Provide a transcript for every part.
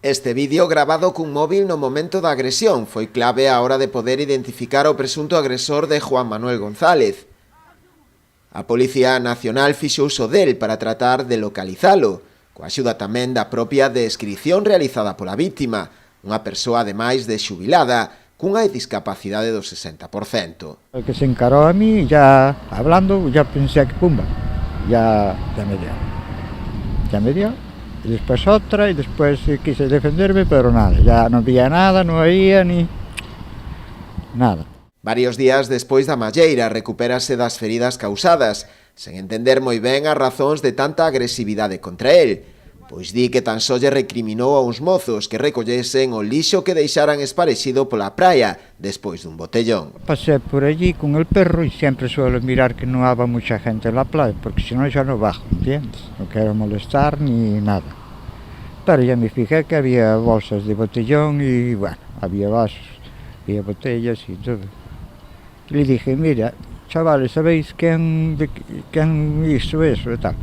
Este vídeo grabado cun móvil no momento da agresión foi clave á hora de poder identificar o presunto agresor de Juan Manuel González. A Policía Nacional fixo uso del para tratar de localizalo, coa axuda tamén da propia descrición realizada pola víctima, unha persoa ademais de xubilada, cunha discapacidade do 60%. El que se encaró a mí, ya hablando, ya pensé que pumba, ya me dio. Ya me dio, y después otra, y después quise defenderme, pero nada, ya no veía nada, no oía ni nada. Varios días despois da malleira recupérase das feridas causadas, sen entender moi ben as razóns de tanta agresividade contra el, pois di que tan só lle recriminou a uns mozos que recollesen o lixo que deixaran esparexido pola praia despois dun botellón. Pasé por allí con el perro y siempre suelo mirar que no haba mucha gente en la playa, porque si no ya no bajo, ¿entiendes? No quiero molestar ni nada. Pero ya me fijé que había bolsas de botellón y bueno, había vasos, había botellas y todo. Le dije, mira, chavales, ¿sabéis quién hizo eso y tal?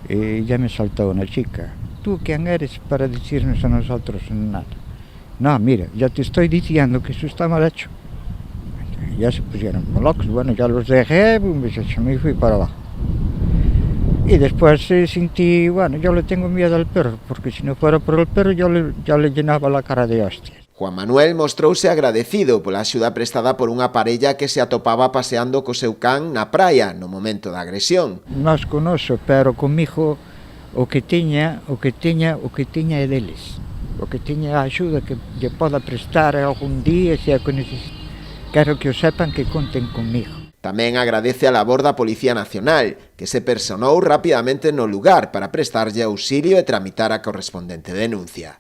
Y ya me saltó una chica. ¿Tú quién eres para decirnos a nosotros nada? No, mira, ya te estoy diciendo que eso está mal hecho. Ya se pusieron como locos. Bueno, ya los dejé, me fui para abajo. Y después sentí, bueno, yo le tengo miedo al perro, porque si no fuera por el perro yo le llenaba la cara de hostias. Juan Manuel mostrouse agradecido pola axuda prestada por unha parella que se atopaba paseando co seu can na praia no momento da agresión. Nos conozo, pero comigo o que tiña é deles. O que tiña a axuda que lle poda prestar algún día, se é que necesito. Quero que o sepan que conten comigo. Tamén agradece a labor da Policía Nacional, que se personou rapidamente no lugar para prestarlle auxilio e tramitar a correspondente denuncia.